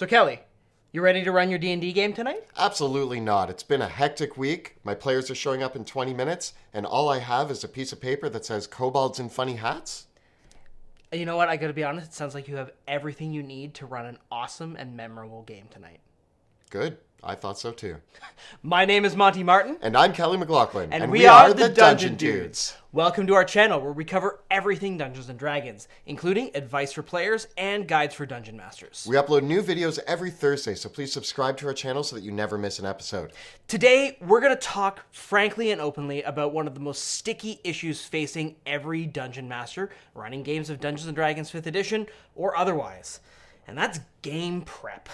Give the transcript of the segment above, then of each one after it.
So Kelly, you ready to run your D&D game tonight? Absolutely not. It's been a hectic week. My players are showing up in 20 minutes, and all I have is a piece of paper that says kobolds in funny hats. You know what, I gotta be honest, it sounds like you have everything you need to run an awesome and memorable game tonight. Good. I thought so too. My name is Monty Martin. And I'm Kelly McLaughlin. And we are the Dungeon Dudes. Welcome to our channel where we cover everything Dungeons & Dragons, including advice for players and guides for Dungeon Masters. We upload new videos every Thursday, so please subscribe to our channel so that you never miss an episode. Today, we're going to talk frankly and openly about one of the most sticky issues facing every Dungeon Master running games of Dungeons & Dragons 5th edition or otherwise, and that's game prep.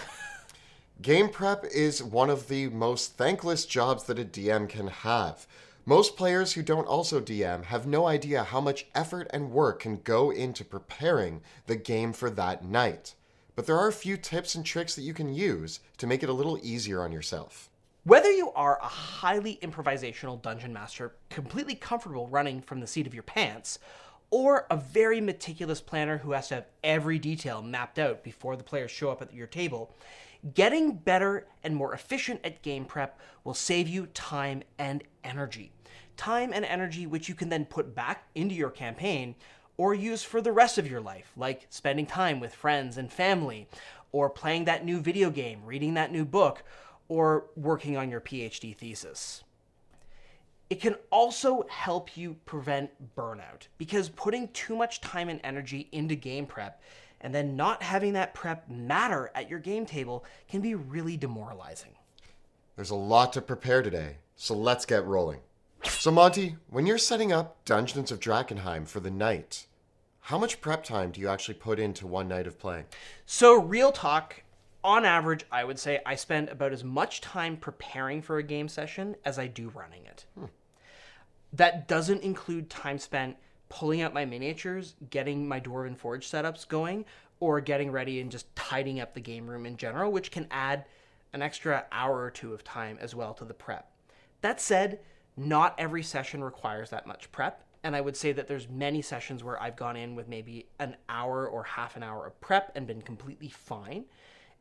Game prep is one of the most thankless jobs that a DM can have. Most players who don't also DM have no idea how much effort and work can go into preparing the game for that night. But there are a few tips and tricks that you can use to make it a little easier on yourself. Whether you are a highly improvisational dungeon master, completely comfortable running from the seat of your pants, or a very meticulous planner who has to have every detail mapped out before the players show up at your table, getting better and more efficient at game prep will save you time and energy. Time and energy which you can then put back into your campaign or use for the rest of your life, like spending time with friends and family, or playing that new video game, reading that new book, or working on your PhD thesis. It can also help you prevent burnout, because putting too much time and energy into game prep and then not having that prep matter at your game table can be really demoralizing. There's a lot to prepare today, so let's get rolling. So Monty, when you're setting up Dungeons of Drakkenheim for the night, how much prep time do you actually put into one night of playing? So real talk, on average, I would say I spend about as much time preparing for a game session as I do running it. That doesn't include time spent pulling out my miniatures, getting my Dwarven Forge setups going, or getting ready and just tidying up the game room in general, which can add an extra hour or two of time as well to the prep. That said, not every session requires that much prep, and I would say that there's many sessions where I've gone in with maybe an hour or half an hour of prep and been completely fine,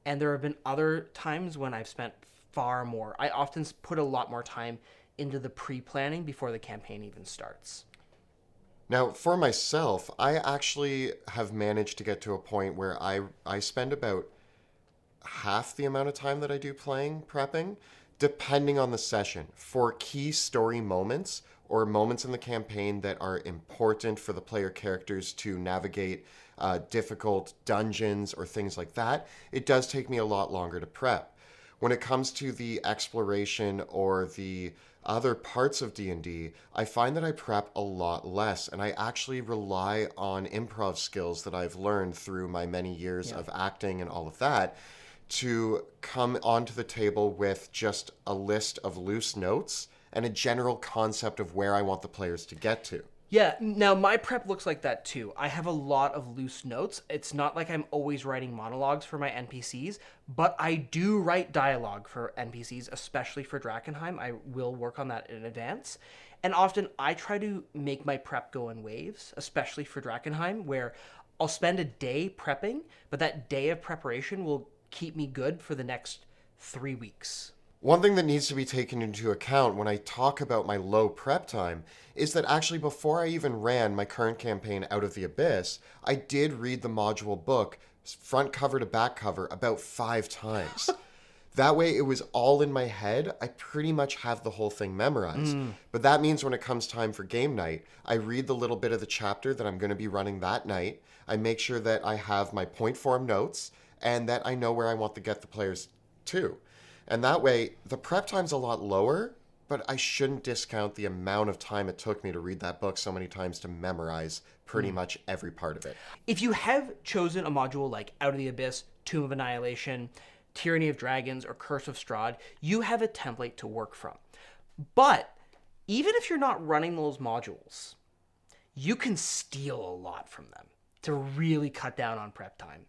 and there have been other times when I've spent far more. I often put a lot more time into the pre-planning before the campaign even starts. Now, for myself, I actually have managed to get to a point where I spend about half the amount of time that I do playing prepping, depending on the session, for key story moments or moments in the campaign that are important for the player characters to navigate difficult dungeons or things like that. It does take me a lot longer to prep. When it comes to the exploration or the other parts of D&D, I find that I prep a lot less, and I actually rely on improv skills that I've learned through my many years of acting and all of that to come onto the table with just a list of loose notes and a general concept of where I want the players to get to. Yeah, now my prep looks like that too. I have a lot of loose notes. It's not like I'm always writing monologues for my NPCs, but I do write dialogue for NPCs, especially for Drakkenheim. I will work on that in advance. And often I try to make my prep go in waves, especially for Drakkenheim, where I'll spend a day prepping, but that day of preparation will keep me good for the next 3 weeks. One thing that needs to be taken into account when I talk about my low prep time is that actually before I even ran my current campaign Out of the Abyss, I did read the module book front cover to back cover about 5 times. That way it was all in my head. I pretty much have the whole thing memorized. But that means when it comes time for game night, I read the little bit of the chapter that I'm going to be running that night. I make sure that I have my point form notes and that I know where I want to get the players to. And that way, the prep time's a lot lower, but I shouldn't discount the amount of time it took me to read that book so many times to memorize pretty much every part of it. If you have chosen a module like Out of the Abyss, Tomb of Annihilation, Tyranny of Dragons, or Curse of Strahd, you have a template to work from. But even if you're not running those modules, you can steal a lot from them to really cut down on prep time.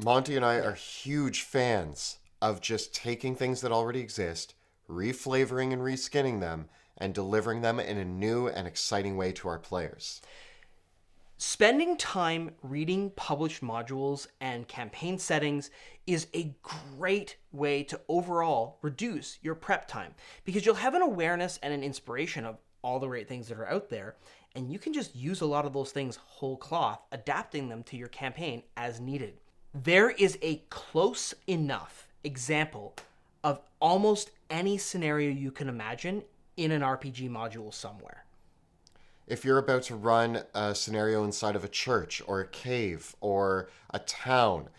Monty and I are huge fans of just taking things that already exist, reflavoring and reskinning them, and delivering them in a new and exciting way to our players. Spending time reading published modules and campaign settings is a great way to overall reduce your prep time because you'll have an awareness and an inspiration of all the great things that are out there, and you can just use a lot of those things whole cloth, adapting them to your campaign as needed. There is a close enough example of almost any scenario you can imagine in an RPG module somewhere. If you're about to run a scenario inside of a church or a cave or a town,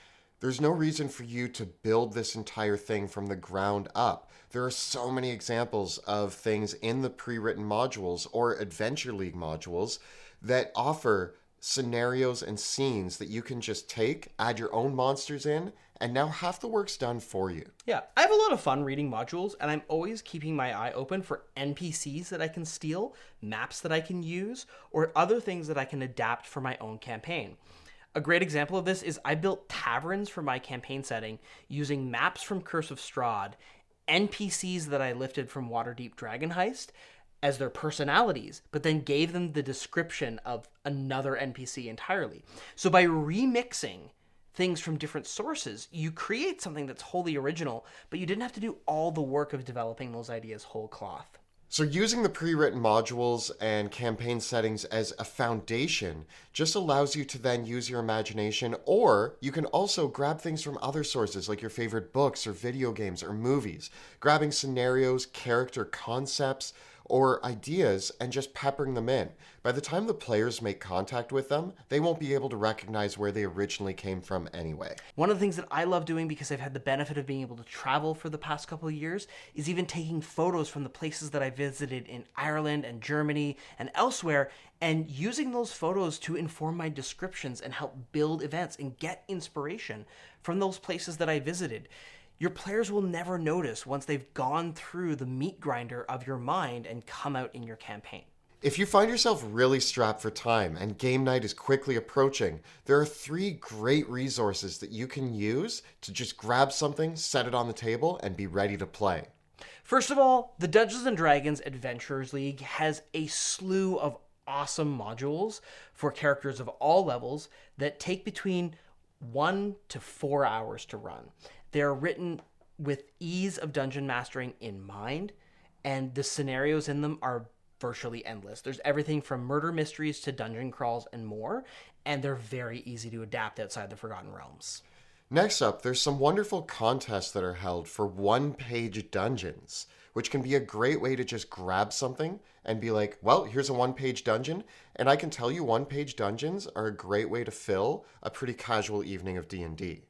there's no reason for you to build this entire thing from the ground up. There are so many examples of things in the pre-written modules or Adventure League modules that offer scenarios and scenes that you can just take, add your own monsters in, and now half the work's done for you. Yeah, I have a lot of fun reading modules, and I'm always keeping my eye open for NPCs that I can steal, maps that I can use, or other things that I can adapt for my own campaign. A great example of this is I built taverns for my campaign setting using maps from Curse of Strahd, NPCs that I lifted from Waterdeep Dragon Heist as their personalities, but then gave them the description of another NPC entirely. So by remixing things from different sources, you create something that's wholly original, but you didn't have to do all the work of developing those ideas whole cloth. So using the pre-written modules and campaign settings as a foundation just allows you to then use your imagination, or you can also grab things from other sources like your favorite books or video games or movies, grabbing scenarios, character concepts, or ideas and just peppering them in. By the time the players make contact with them, they won't be able to recognize where they originally came from anyway. One of the things that I love doing, because I've had the benefit of being able to travel for the past couple of years, is even taking photos from the places that I visited in Ireland and Germany and elsewhere, and using those photos to inform my descriptions and help build events and get inspiration from those places that I visited. Your players will never notice once they've gone through the meat grinder of your mind and come out in your campaign. If you find yourself really strapped for time and game night is quickly approaching, there are 3 great resources that you can use to just grab something, set it on the table, and be ready to play. First of all, the Dungeons & Dragons Adventurers League has a slew of awesome modules for characters of all levels that take between 1 to 4 hours to run. They're written with ease of dungeon mastering in mind, and the scenarios in them are virtually endless. There's everything from murder mysteries to dungeon crawls and more, and they're very easy to adapt outside the Forgotten Realms. Next up, there's some wonderful contests that are held for one-page dungeons, which can be a great way to just grab something and be like, well, here's a one-page dungeon, and I can tell you one-page dungeons are a great way to fill a pretty casual evening of D&D.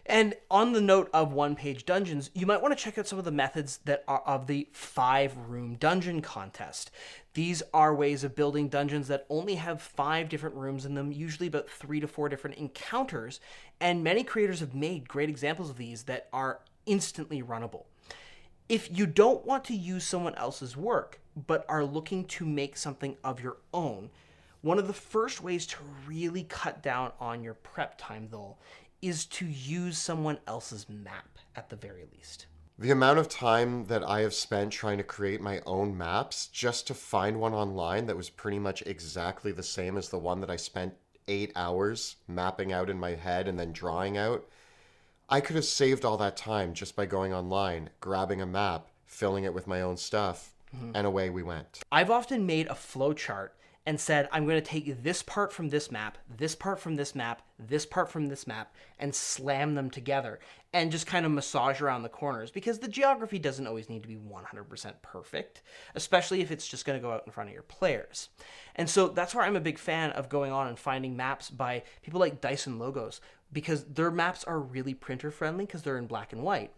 And on the note of one-page dungeons, you might want to check out some of the methods that are of the 5-room dungeon contest. These are ways of building dungeons that only have 5 different rooms in them, usually about 3 to 4 different encounters, and many creators have made great examples of these that are instantly runnable. If you don't want to use someone else's work, but are looking to make something of your own, one of the first ways to really cut down on your prep time, though, is to use someone else's map at the very least. The amount of time that I have spent trying to create my own maps just to find one online that was pretty much exactly the same as the one that I spent 8 hours mapping out in my head and then drawing out, I could have saved all that time just by going online, grabbing a map, filling it with my own stuff, and away we went. I've often made a flow chart and said, I'm going to take this part from this map, this part from this map, this part from this map, and slam them together and just kind of massage around the corners, because the geography doesn't always need to be 100% perfect, especially if it's just going to go out in front of your players. And so that's where I'm a big fan of going on and finding maps by people like Dyson Logos, because their maps are really printer friendly because they're in black and white.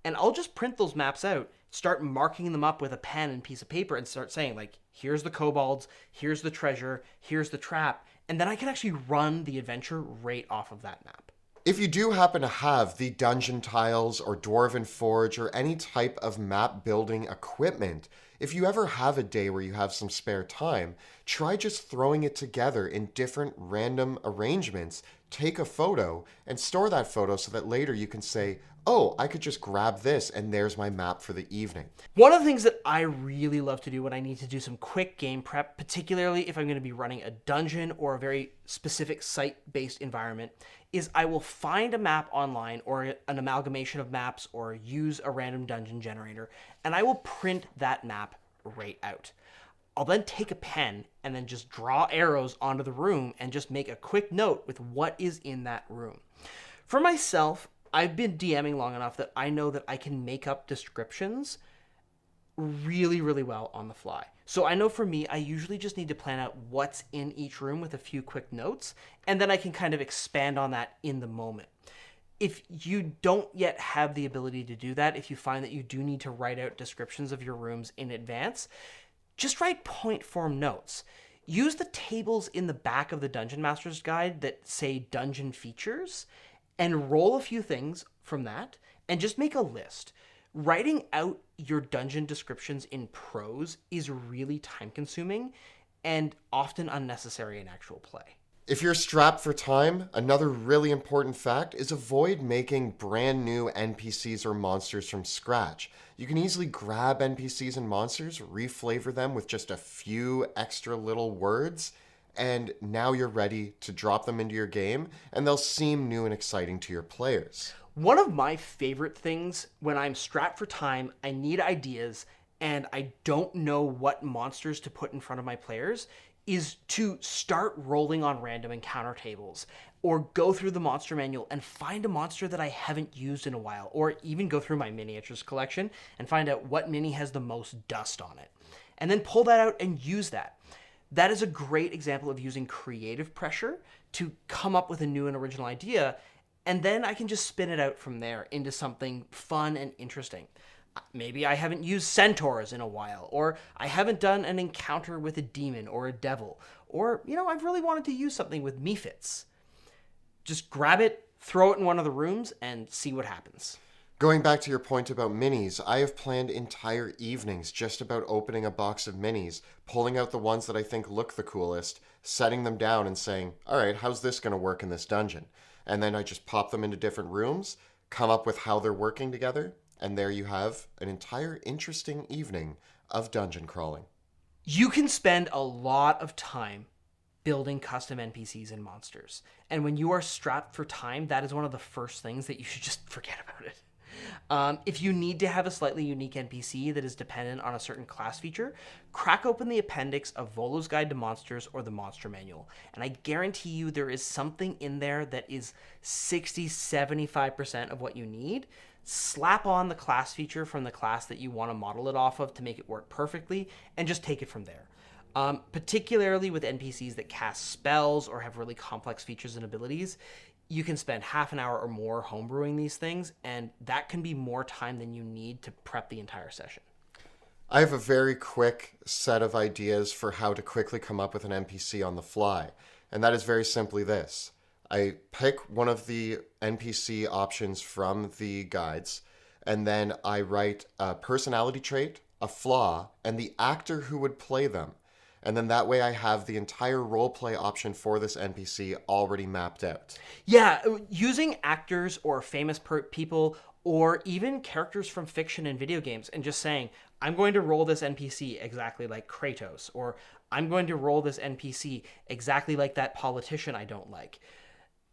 And I'll just print those maps out, start marking them up with a pen and piece of paper, and start saying, like, here's the kobolds, here's the treasure, here's the trap, and then I can actually run the adventure right off of that map. If you do happen to have the dungeon tiles or Dwarven Forge or any type of map building equipment, if you ever have a day where you have some spare time, try just throwing it together in different random arrangements. Take a photo and store that photo so that later you can say, oh, I could just grab this and there's my map for the evening. One of the things that I really love to do when I need to do some quick game prep, particularly if I'm going to be running a dungeon or a very specific site-based environment, is I will find a map online or an amalgamation of maps or use a random dungeon generator, and I will print that map right out. I'll then take a pen and then just draw arrows onto the room and just make a quick note with what is in that room. For myself, I've been DMing long enough that I know that I can make up descriptions really, really well on the fly. So I know for me, I usually just need to plan out what's in each room with a few quick notes, and then I can kind of expand on that in the moment. If you don't yet have the ability to do that, if you find that you do need to write out descriptions of your rooms in advance, just write point form notes. Use the tables in the back of the Dungeon Master's Guide that say dungeon features and roll a few things from that and just make a list. Writing out your dungeon descriptions in prose is really time consuming and often unnecessary in actual play. If you're strapped for time, another really important fact is avoid making brand new NPCs or monsters from scratch. You can easily grab NPCs and monsters, reflavor them with just a few extra little words, and now you're ready to drop them into your game, and they'll seem new and exciting to your players. One of my favorite things when I'm strapped for time, I need ideas, and I don't know what monsters to put in front of my players, is to start rolling on random encounter tables or go through the monster manual and find a monster that I haven't used in a while, or even go through my miniatures collection and find out what mini has the most dust on it, and then pull that out and use that. That is a great example of using creative pressure to come up with a new and original idea, and then I can just spin it out from there into something fun and interesting. Maybe I haven't used centaurs in a while, or I haven't done an encounter with a demon or a devil, or, I've really wanted to use something with mephits. Just grab it, throw it in one of the rooms, and see what happens. Going back to your point about minis, I have planned entire evenings just about opening a box of minis, pulling out the ones that I think look the coolest, setting them down and saying, all right, how's this going to work in this dungeon? And then I just pop them into different rooms, come up with how they're working together, and there you have an entire interesting evening of dungeon crawling. You can spend a lot of time building custom NPCs and monsters. And when you are strapped for time, that is one of the first things that you should just forget about it. If you need to have a slightly unique NPC that is dependent on a certain class feature, crack open the appendix of Volo's Guide to Monsters or the Monster Manual, and I guarantee you there is something in there that is 60-75% of what you need. Slap on the class feature from the class that you want to model it off of to make it work perfectly, and just take it from there. Particularly with NPCs that cast spells or have really complex features and abilities, you can spend half an hour or more homebrewing these things, and that can be more time than you need to prep the entire session. I have a very quick set of ideas for how to quickly come up with an NPC on the fly, and that is very simply this. I pick one of the NPC options from the guides, and then I write a personality trait, a flaw, and the actor who would play them. And then that way I have the entire roleplay option for this NPC already mapped out. Yeah, using actors or famous people or even characters from fiction and video games and just saying, I'm going to roll this NPC exactly like Kratos, or I'm going to roll this NPC exactly like that politician I don't like.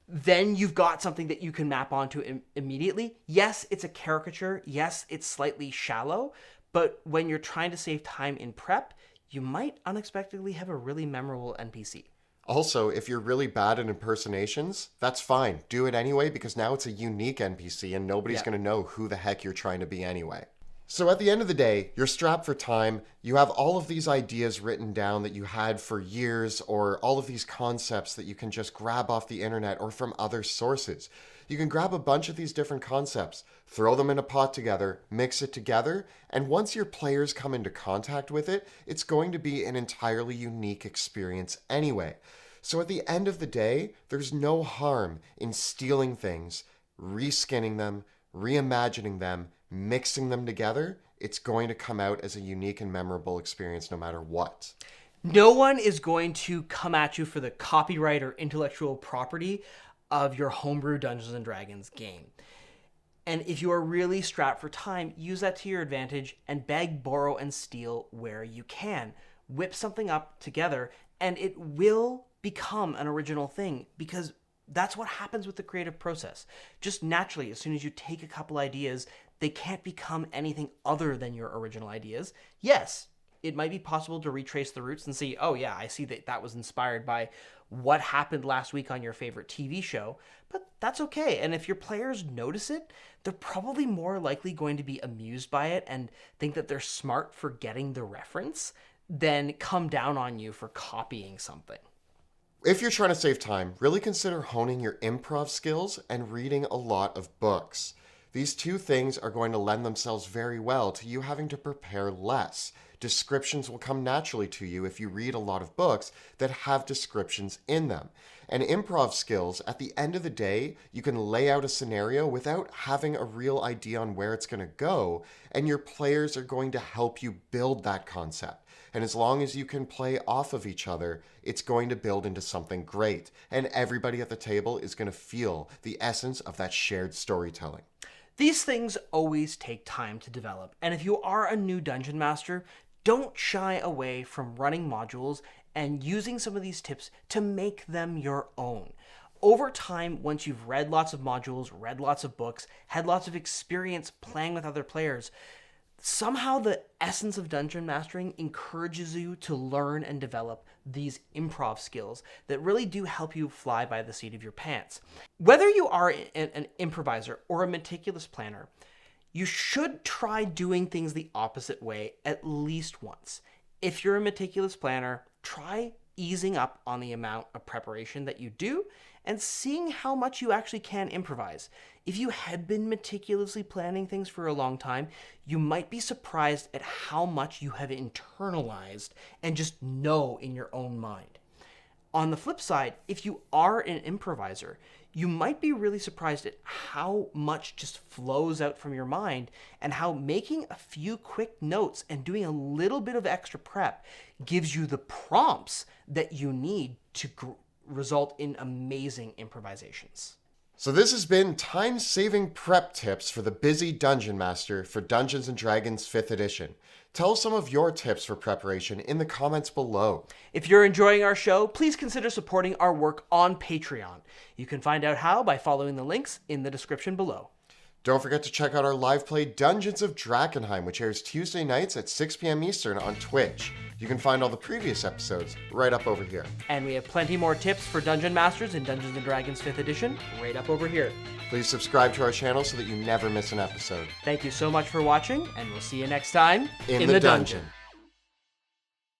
Then you've got something that you can map onto immediately. Yes, it's a caricature. Yes, it's slightly shallow. But when you're trying to save time in prep, you might unexpectedly have a really memorable NPC. Also, if you're really bad at impersonations, that's fine. Do it anyway, because now it's a unique NPC and nobody's going to know who the heck you're trying to be anyway. So at the end of the day, you're strapped for time. You have all of these ideas written down that you had for years, or all of these concepts that you can just grab off the internet or from other sources. You can grab a bunch of these different concepts, throw them in a pot together, mix it together, and once your players come into contact with it, it's going to be an entirely unique experience anyway. So at the end of the day, there's no harm in stealing things, reskinning them, reimagining them, mixing them together it's going to come out as a unique and memorable experience no matter what. No one is going to come at you for the copyright or intellectual property of your homebrew Dungeons & Dragons game. And if you are really strapped for time, use that to your advantage and beg, borrow, and steal where you can. Whip something up together, and it will become an original thing, because that's what happens with the creative process. Just naturally, as soon as you take a couple ideas, they can't become anything other than your original ideas. Yes, it might be possible to retrace the roots and see, oh yeah, I see that that was inspired by what happened last week on your favorite TV show, but that's okay. And if your players notice it, they're probably more likely going to be amused by it and think that they're smart for getting the reference than come down on you for copying something. If you're trying to save time, really consider honing your improv skills and reading a lot of books. These two things are going to lend themselves very well to you having to prepare less. Descriptions will come naturally to you if you read a lot of books that have descriptions in them. And improv skills, at the end of the day, you can lay out a scenario without having a real idea on where it's going to go, and your players are going to help you build that concept. And as long as you can play off of each other, it's going to build into something great. And everybody at the table is going to feel the essence of that shared storytelling. These things always take time to develop. And if you are a new dungeon master, don't shy away from running modules and using some of these tips to make them your own. Over time, once you've read lots of modules, read lots of books, had lots of experience playing with other players, somehow the essence of dungeon mastering encourages you to learn and develop these improv skills that really do help you fly by the seat of your pants. Whether you are an improviser or a meticulous planner, you should try doing things the opposite way at least once. If you're a meticulous planner, try easing up on the amount of preparation that you do and seeing how much you actually can improvise. If you had been meticulously planning things for a long time, you might be surprised at how much you have internalized and just know in your own mind. On the flip side, if you are an improviser, you might be really surprised at how much just flows out from your mind and how making a few quick notes and doing a little bit of extra prep gives you the prompts that you need to result in amazing improvisations. So this has been time-saving prep tips for the busy Dungeon Master for Dungeons & Dragons 5th edition. Tell some of your tips for preparation in the comments below. If you're enjoying our show, please consider supporting our work on Patreon. You can find out how by following the links in the description below. Don't forget to check out our live play Dungeons of Drakkenheim, which airs Tuesday nights at 6 p.m. Eastern on Twitch. You can find all the previous episodes right up over here. And we have plenty more tips for Dungeon Masters in Dungeons & Dragons 5th edition right up over here. Please subscribe to our channel so that you never miss an episode. Thank you so much for watching, and we'll see you next time in the dungeon.